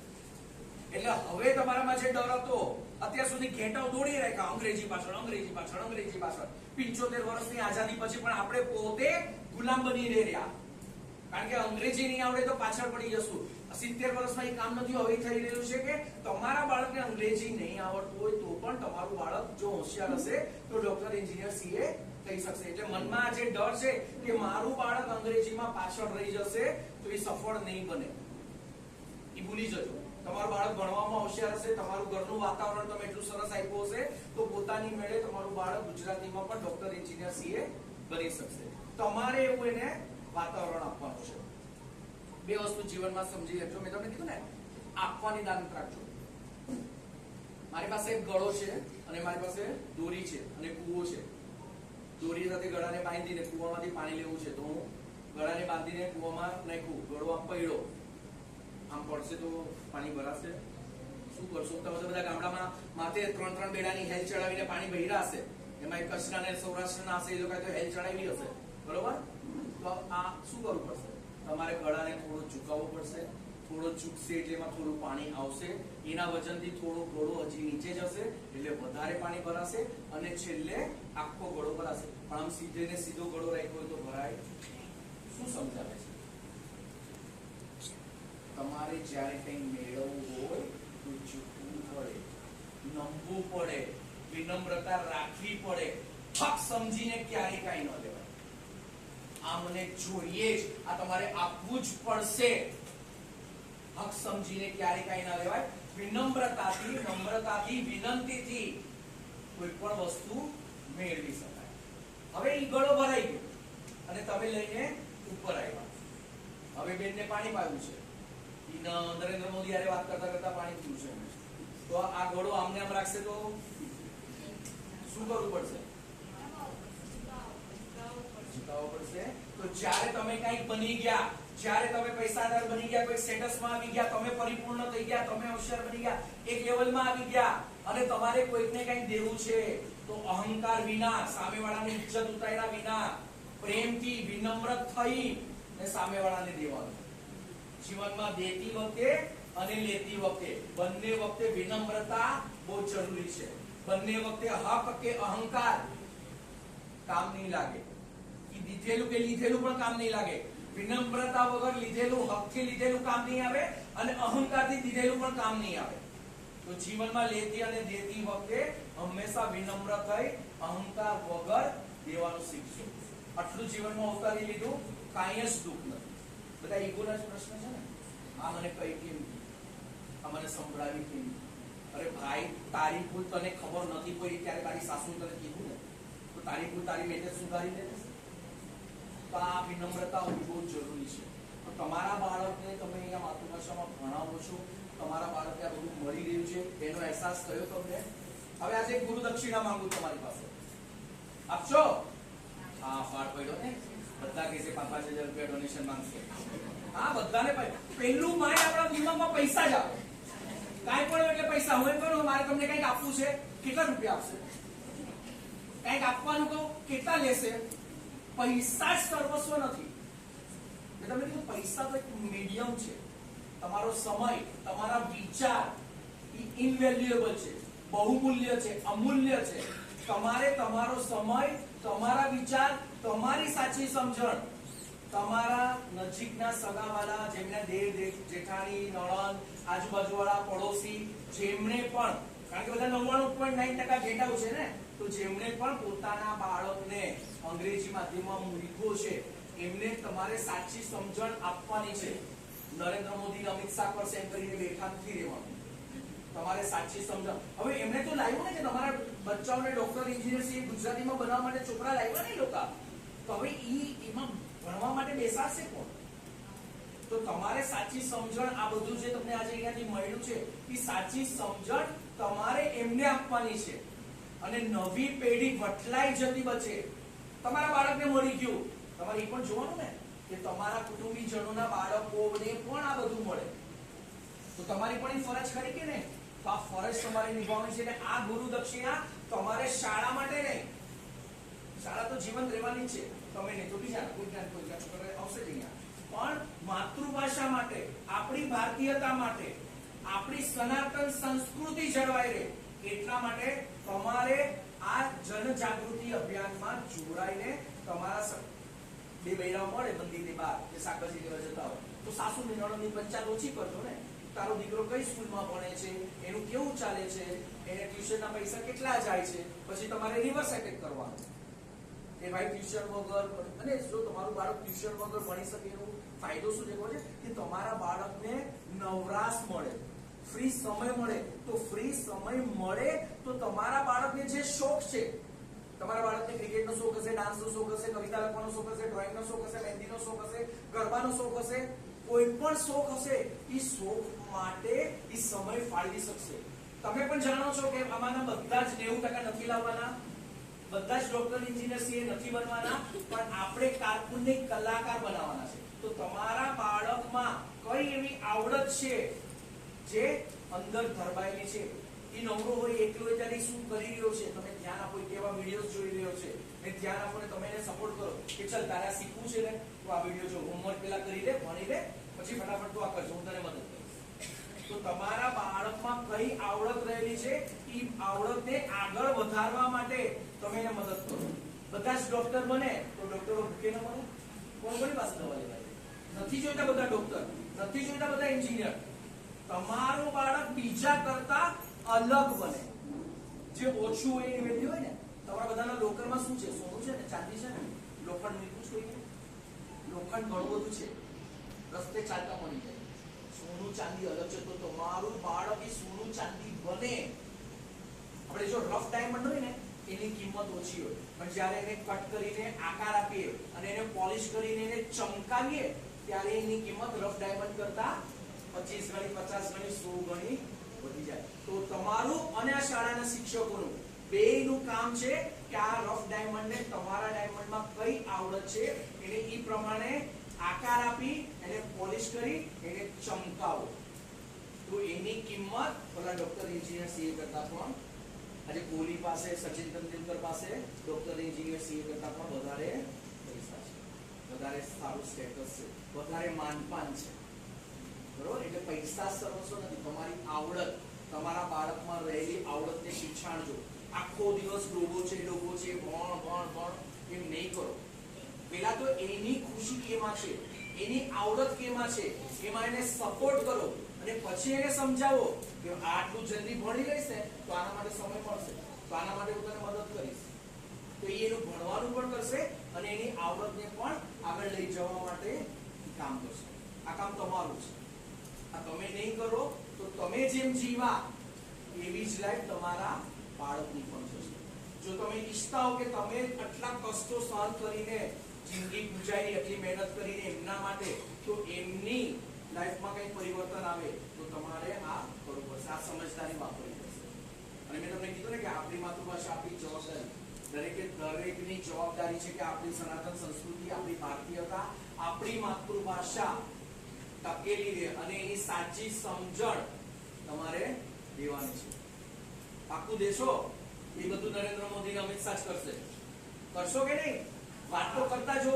એટલે હવે તમારામાં જે ડર હતો, અત્યાર સુધી ઘેટાઓ દોડી રાખ્યા અંગ્રેજી પાછળ, અંગ્રેજી પાછળ, અંગ્રેજી પાછળ. 75 વર્ષની આઝાદી પછી પણ આપણે પોતે ગુલામ બની રહ્યા. કારણ કે અંગ્રેજી નહીં આવડે તો પાછળ પડી જશું. 70 વર્ષમાં એ કામ નથી. હવે થઈ રહ્યું છે કે તમારા બાળકને અંગ્રેજી નહીં આવડતું હોય તો પણ તમારું બાળક જો હોશિયાર હશે તો ડોક્ટર, એન્જિનિયર, સીએ થઈ શકશે. એટલે મનમાં જે ડર છે કે મારું બાળક અંગ્રેજીમાં પાછળ રહી જશે તો એ સફળ નહીં બને, એ ભૂલી જજો. તમારું બાળક ભણવામાં હોશિયાર હશે, તમારું ઘરનું વાતાવરણ તમે એટલું સરસ આપ્યું હશે, તો પોતાની મેળે તમારું બાળક ગુજરાતીમાં પણ ડોક્ટર, એન્જિનિયર, સીએ બની શકશે. તમારે એવું એને વાતાવરણ આપવાનું છે. 2 વસ્તુ જીવનમાં સમજી લેજો. મેં તમને કીધું ને, આપવાની દાનત રાખજો. મારી પાસે એક ગળો છે અને મારી પાસે દોરી છે અને કૂવો છે. દોરી સાથે ગળાને બાંધીને કૂવામાંથી પાણી લેવું છે, તો હું ગળાને બાંધીને કૂવામાં નાખ્યું, ગળો આમ પડ્યો, આમ પડશે તો પાણી ભરાશે. શું કરશો? તમે બધા ગામડામાં માથે 3 બેડાની હેલ ચડાવીને પાણી ભર્યા હશે. એમાં કચ્છના ને સૌરાષ્ટ્રના હશે, એ લોકોએ તો હેલ ચડાવી હશે, બરોબર? તો આ શું કરવું પડશે? તમારે ગળાને થોડો ઝુકાવવો પડશે, થોડો ચૂકશે એટલે એમાં થોડું પાણી આવશે, એના વજનથી થોડો ઘોડો હજી નીચે જશે એટલે વધારે પાણી ભરાશે અને છેલ્લે આખો ઘોડો ભરાશે. પણ આમ સીધે ને સીધો ઘોડો રાખ્યો હોય તો ભરાય? શું સમજાવે છે? તમારે જ્યારે કંઈ મેળવવું હોય તો ઝૂકવું પડે, નમવું પડે, વિનમ્રતા રાખવી પડે. હક સમજીને ક્યારે કાંઈ ન લેવાય. આ મને જોઈએ જ, આ તમારે આપવું જ પડશે. હક સમજીને ક્યારે કાંઈ ના લેવાય. વિનમ્રતાથી, નમ્રતાથી, વિનંતીથી કોઈ પણ વસ્તુ મેળવી શકાય. હવે ઈ ગળો ભરાઈ ગયો અને તમે લઈને ઉપર આવ્યા. હવે બેનને પાણી પાયું છે. નરેન્દ્ર મોદી હારે વાત કરતા કરતા પાણી પીવું છે. તો આ ઘોડો આમને આમ રાખશે તો શું કરવું પડશે? ઝુકાવવું પડશે. તો જ્યારે તમે કંઈક બની ગયા, જ્યારે તમે પૈસાદાર બની ગયા, કોઈ સ્ટેટસમાં આવી ગયા, તમે પરિપૂર્ણ થઈ ગયા, તમે હોશિયાર બની ગયા, એક લેવલમાં આવી ગયા અને તમારે કોઈકને કંઈક દેવું છે તો અહંકાર વિના, સામેવાળાની ઇજ્જત ઉતાર્યા વિના, પ્રેમથી, વિનમ્ર થઈ ને સામેવાળાને દેવાનું. જીવનમાં દેતી વખતે અને લેતી વખતે બંને વખતે વિનમ્રતા બહુ જરૂરી છે. બંને વખતે હક કે અહંકાર કામ નહીં લાગે. દીધેલું કે લીધેલું પણ કામ નહીં લાગે. વિનમ્રતા વગર લીધેલું, હકથી લીધેલું કામ નહીં આવે અને અહંકારથી દીધેલું પણ કામ નહીં આવે. તો જીવનમાં લેતી અને દેતી વખતે હંમેશા વિનમ્ર થઈ અહંકાર વગર દેવાનું શીખજો. આટલું જીવનમાં ઉતારી લીધું, કાંઈ જ દુઃખ નથી. બધા ઈગોના જ પ્રશ્ન છે ને. આ મને કઈ કેમ, આ મને સંભળાવી કેમ? અરે ભાઈ, તારી ભૂલ તને ખબર નથી પડી ત્યારે તારી સાસુ તને કીધું ને, તો તારી ભૂલ તારી મેતે સુધારી દે. તો આ વિનમ્રતા હોવી બહુ જરૂરી છે. તો તમારા બાળકને તમે અહીંયા માતૃભાષામાં ભણાવો છો, તમારા બાળકને આ બધું મળી રહ્યું છે એનો અહેસાસ થયો તમને? હવે આજે ગુરુ દક્ષિણા માંગુ તમારી પાસે, આપશો? હા, પાડ પડ્યો ને. બધા કહે છે 5,000 રૂપિયા ડોનેશન માંગશે. હા, બધાને પહેલું માય આપણા દિમાગમાં પૈસા જ આવે. કાંઈ પણ એટલે પૈસા. હું એમ કહું મારે તમને કંઈક આપવું છે, કેટલા રૂપિયા આપશે? કંઈક આપવાનું કહું, કેટલા લેશે? પૈસા જ સર્વસ્વ નથી. મેં તમને કીધું પૈસા તો એક મીડિયમ છે. તમારો સમય, તમારા વિચાર ઇનવેલ્યુએબલ છે, બહુમૂલ્ય છે, અમૂલ્ય છે. તમારે તમારો સમય, તમારા વિચાર, તમારી સાચી સમજણ, તમારા નજીકના સગાવાલા, જેમને દેર જેઠાણી, નણંદ, આજુબાજુવાળા, પડોશી, જેમણે પણ, કારણ કે બધા 99.9% ઘેટાઓ છે ને, તો જેમણે પણ પોતાના બાળકને અંગ્રેજી માધ્યમમાં મૂક્યો છે એમને તમારે સાચી સમજણ આપવાની છે. નરેન્દ્ર મોદી, અમિત શાહ પર સેમ કરીને બેઠા નથી રહેવાનું. તમારે સાચી સમજણ. હવે એમને તો લાવ્યું ને કે તમારા બચ્ચાઓને ડોક્ટર, એન્જિનિયર, સીએ ગુજરાતીમાં બનાવવા માટે છોકરા લાવ્યા ને લોકો. તો હવે એમાં ભણવા માટે બેસાડશે કોણ? તો તમારે સાચી સમજણ, આ બધું જે તમને આજે અહીંયાથી મળ્યું છે એ સાચી સમજણ તમારે એમને આપવાની છે. અને નવી પેઢી વટલાઈ જતી બચે. તમારા બાળકને મળી ગયું, તમારે એ પણ જોવાનું ને કે તમારા કુટુંબીજનોના બાળકોને પણ આ બધું મળે. તો તમારી પણ એ ફરજ ખરી કે નહીં? તો આ ફરજ તમારે નિભાવવાની છે. આ ગુરુ દક્ષિણા તમારે શાળા માટે નહીં. શાળા તો જીવન રહેવાની જ છે, તમે નહીં તો બીજા કોઈ છોકરા આવશે જ અહીંયા. પણ માતૃભાષા માટે, આપણી ભારતીયતા માટે, આપણી સનાતન સંસ્કૃતિ જળવાઈ રહે એટલા માટે તમારે આ જનજાગૃતિ અભિયાનમાં જોડાઈને તમારા બે બૈરાઓ મળે મંદિરની બહાર કે શાકભાજી લેવા જતા હોય તો સાસુ નણંદની પંચાયત ઓછી કરજો ને. તારો દીકરો કઈ સ્કૂલમાં ભણે છે, એનું કેવું ચાલે છે, એને ટ્યુશનના પૈસા કેટલા જાય છે, પછી તમારે રિવર્સ એટેક કરવાનું કે ભાઈ ટ્યુશન વગર. અને જો તમારું બાળક ટ્યુશન વગર ભણી શકે એનો ફાયદો શું દેખો છે કે તમારા બાળકને નવરાશ મળે, ફ્રી સમય મળે. તો ફ્રી સમય મળે તો તમારા બાળકને જે શોખ છે, તમારા બાળકને ક્રિકેટનો શોખ હશે, ડાન્સનો શોખ હશે, કવિતા લખવાનો શોખ હશે, ડ્રોઈંગનો શોખ હશે, મહેંદીનો શોખ હશે, ગરબાનો શોખ હશે, કોઈ પણ શોખ હશે, એ શોખ માટે એ સમય ફાળવી શકશે. તમે પણ જાણો છો કે આમાંના બધા જ 90% નથી લાવવાના, બધા જ ડોક્ટર, એન્જિનિયર, સીએ નથી બનવાના, પણ આપણે કારકુનને કલાકાર બનાવવાના છે. તો તમારા બાળકમાં કઈ એવી આવડત છે જે અંદર ધરબાયેલી છે, એ નવરો હોય, એકલો હોય ત્યારે શું કરી રહ્યો છે, તમે ધ્યાન આપો. કેવા વિડીયોઝ જોઈ રહ્યો છે એ ધ્યાન આપો ને તમે એને સપોર્ટ કરો કે ચાલ તારે આ શીખવું છે ને તો આ વિડીયો જો, હોમવર્ક પેલા કરી લે, ભણી લે, પછી ફટાફટ તું આ કરજો, હું તને મદદ કરીશ. તો તમારા બાળકમાં કઈ આવડત રહેલી છે એ આવડતને આગળ વધારવા માટે તમે એને મદદ કરો. બધા જ ડોક્ટર બને તો ડોક્ટરો ભૂખે ન બને. કોની પાસે દવા લેવાય? નથી જોઈતા બધા ડોક્ટર, નથી જોઈતા બધા એન્જિનિયર. તમારું બાળક બીજા કરતા અલગ બને. જે ઓછું હોય એની વેલ્યુ હોય ને, તમારા બધાના લોકરમાં શું છે? સોનું છે ને, ચાંદી છે ને, લોખંડ મીઠું છે ને? લોખંડ ઘણું બધું છે, રસ્તે ચાલતા મળી જાય. સોનું ચાંદી અલગ છે. તો તમારું બાળક એ સોનું ચાંદી બને. આપણે જો રફ ડાયમંડ હોય ને એની કિંમત ઓછી હોય, પણ જ્યારે એને કટ કરીને આકાર આપીએ અને એને પોલિશ કરીને એને ચમકાવીએ ત્યારે એની કિંમત રફ ડાયમંડ કરતા 25 ગણી, 50 ગણી, 100 ગણી વધી જાય. તો તમારું અને આ શાળાના શિક્ષકોનું બેયનું કામ છે કે આ રફ ડાયમંડને તમારા ડાયમંડમાં કઈ આવડત છે એને ઈ પ્રમાણે આકાર આપી એને પોલિશ કરી એને ચમકાવો. તો એની કિંમત પેલા ડોક્ટર એન્જિનિયર સીએ કરતા પણ, આજે કોહલી પાસે, સચિન તેંડુલકર પાસે ડોક્ટર એન્જિનિયર સીએ કરતા પણ વધારે પૈસા છે, વધારે સારું સ્ટેટસ છે, વધારે માનપાન છે. બરોબર? એટલે પૈસા સર્વસ્વ નથી. તમારી આવડત, તમારા બાળકમાં રહેલી આવડતને શિક્ષાણજો. આખો દિવસ ડોબો છે ભણ ભણ ભણ એમ નહીં કરો. પેલા તો એની ખુશી કેમાં છે, એની આવડત કેમાં છે એમાં એને સપોર્ટ કરો અને પછી એને સમજાવો કે આટલું જલ્દી ભણી લઈશ ને તો આના માટે સમય મળશે, તો આના માટે હું તને મદદ કરીશ. તો એ એનું ભણવાનું પણ કરશે અને એની આવડતને પણ આગળ લઈ જવા માટે કામ કરશે. આ કામ તમારું છે. આ તમે નહીં કરો તો તમે જેમ જીવા એવી જ લાઈફ તમારા બાળકની પણ થશે. જો તમે ઈચ્છતા હો કે તમે આટલા કષ્ટો સહન કરીને જિંદગી ગુજારી, એટલી મહેનત કરીને એમના માટે, તો એમની લાઈફમાં કંઈ પરિવર્તન આવે તો તમારે આ કરવું પડશે, આ સમજદારી વાપરવી પડશે. અને મેં તમને કીધું ને કે આપણી માતૃભાષા આપણી જવાબદારી, દરેકની જવાબદારી છે કે આપણી સનાતન સંસ્કૃતિ, આપણી ભારતીયતા, આપણી માતૃભાષા ટકેલી રહે અને એની સાચી સમજણ તમારે દેવાની છે. પાકું દેશો? એ બધું નરેન્દ્ર મોદી ને અમિત શાહ કરશે. કરશો કે નહીં? વાતો કરતા જો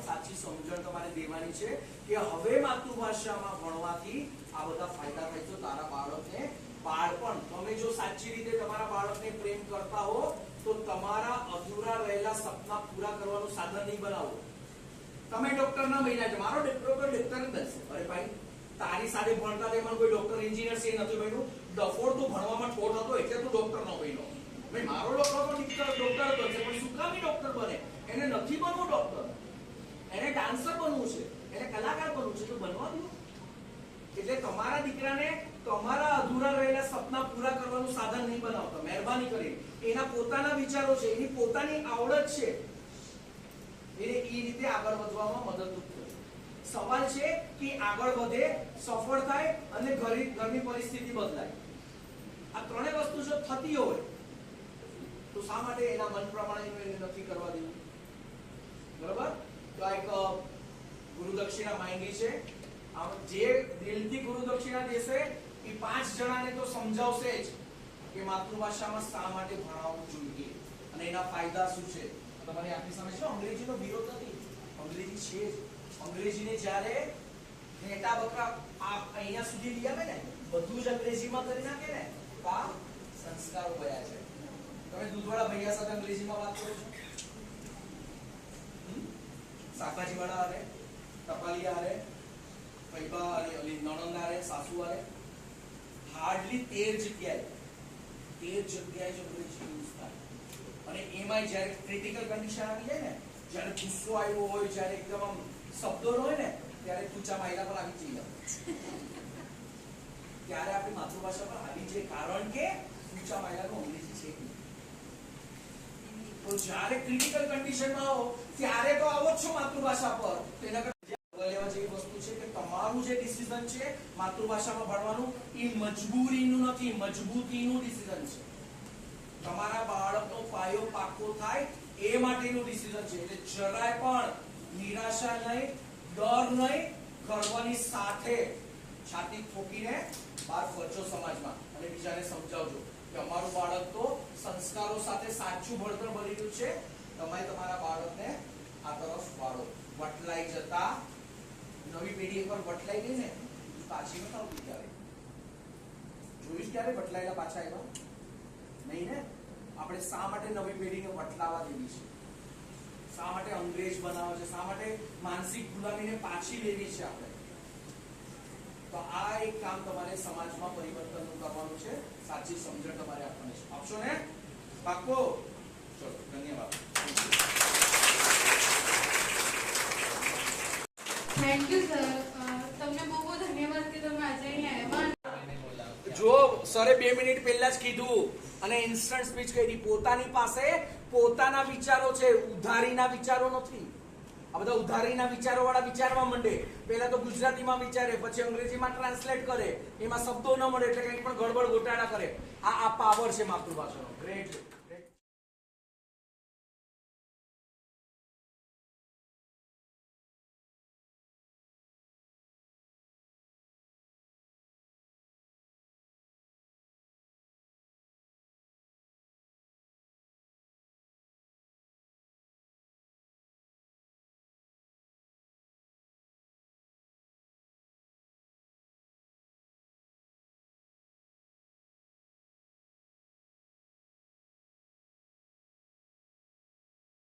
સાચી સમજણ તમારે દેવાની છે કે હવે માતૃભાષામાં ભણવાથી આ બધા ફાયદા થાય છે. તારા બાળકને બાળપણ, તમે જો સાચી રીતે તમારા બાળકને પ્રેમ કરતા હો તો તમારા અધૂરા રહેલા સપના પૂરા કરવાનું સાધન નહીં બનાવો. તમે ડોક્ટર ના બન્યા છે, મારો ડોક્ટર જ બનશે. અરે ભાઈ, તારી સાથે ભણતા તેમાં કોઈ ડોક્ટર એન્જિનિયર છે નથી બન્યું. ડફોડ તું ભણવામાં ઠોઠ હતો એટલે તું ડોક્ટર ન બન્યો. ભાઈ, મારો ડોક્ટર તો ડોક્ટર બનશે, પણ શું કામ ડોક્ટર બને? એને નથી બનવું ડોક્ટર, એને ડાન્સર બનવું છે, એને કલાકાર બનવું છે, તો બનવા દો. એટલે તમારા દીકરાને તમારા અધૂરા રહેલા સપના પૂરા કરવાનું સાધન નહીં બનાવતા. મહેરબાની કરી, એના પોતાના વિચારો છે, એની પોતાની આવડત છે, એને એ રીતે આગળ વધવામાં મદદરૂપ કરો. સવાલ છે કે આગળ વધે, સફળ થાય અને ઘરની પરિસ્થિતિ બદલાય. આ ત્રણેય વસ્તુ જો થતી હોય તો શા માટે એના મન પ્રમાણે એને નથી કરવા દેવું? બરાબર? તો આ એક ગુરુદક્ષિણા માંગી છે. જે દિલથી ગુરુદક્ષિણા દેશે એ 5 જણાને તો સમજાવશે જ કે માતૃભાષામાં શા માટે ભણાવવું જોઈએ અને એના ફાયદા શું છે. તમારી આખી સમજ છે. અંગ્રેજીનો વિરોધ નથી, અંગ્રેજી છે જ. અંગ્રેજીને જ્યારે નેટા બકરા અહીંયા સુધી લઈ આવે ને, બધું જ અંગ્રેજીમાં કરી નાખે ને, તો આ સંસ્કારો ભયા છે. તમે દૂધવાળા ભૈયા સાથે અંગ્રેજીમાં વાત કરો છો, શાકભાજી વાળા આરે, ટપાલી આરે, પૈબા આરે, નણંદ આરે, સાસુ આરે, હાર્ડલી 13 જગ્યાએ જ અંગ્રેજી યુઝ થાય. અને એમાં જ્યારે ક્રિટિકલ કન્ડિશન આવી જાય ને, જ્યારે ગુસ્સો આવ્યો હોય, જ્યારે એકદમ આમ શબ્દો હોય ને, ત્યારે તુચા માયલા પર આવી જઈએ, ત્યારે આપણી માતૃભાષા પર આવી જાય. કારણ કે તુચા માયલાનું અંગ્રેજી છે. તો જ્યારે ક્રિટિકલ કન્ડિશનમાં આવો ત્યારે તો આવો જ છો માતૃભાષા પર. તેના કરતા લેવા જેવી વસ્તુ છે કે તમારું જે ડિસિઝન છે માતૃભાષામાં ભણવાનું, એ મજબૂરીનું નથી, મજબૂતીનું ડિસિઝન છે. તમારા બાળકનો પાયો પાકો થાય એ માટેનું ડિસિઝન છે. એટલે જરાય પણ નિરાશા નહીં, ડર નહીં, ગર્વની સાથે છાતી ઠોકીને બહાર ફરજો સમાજમાં અને બીજાને સમજાવજો કે અમારું બાળક તો સંસ્કારો સાથે સાચું ભણતર બની રહ્યું છે. તમે તમારા બાળકને આ તરફ વાળો, વટલાઈ જતા નવી પેઢી એકવાર વટલાઈ ગઈ ને પાછી ન આવતી ક્યારે જોઈશ ક્યારે વટલાયેલા પાછા આવ્યા નહીં ને આપણે શા માટે નવી પેઢીને વટલાવા દેવી છે શા માટે અંગ્રેજ બનાવે છે શા માટે માનસિક ગુલામીને પાછી લેવી છે આપણે તો આ એક કામ તમારે સમાજમાં પરિવર્તનનું કરવાનું છે સાચી સમજણ તમારે આપવાની છે આપશો ને પાક્કો ચલો ધન્યવાદ થેન્ક યુ સર તમને બહુ બહુ ધન્યવાદ કે તમે આજે અહીંયા આવ્યા જો સરે 2 મિનિટ પહેલા જ કીધું અને ઇન્સ્ટન્ટ સ્પીચ કરી પોતાની પાસે પોતાના વિચારો છે ઉધારીના વિચારો નથી આ બધા ઉધારીના વિચારો વાળા વિચારવા માંડે પહેલા તો ગુજરાતીમાં વિચારે પછી અંગ્રેજીમાં ટ્રાન્સલેટ કરે એમાં શબ્દો ન મળે એટલે કંઈક પણ ગડબડ ગોટાળા કરે આ પાવર છે માતૃભાષાનો ગ્રેટ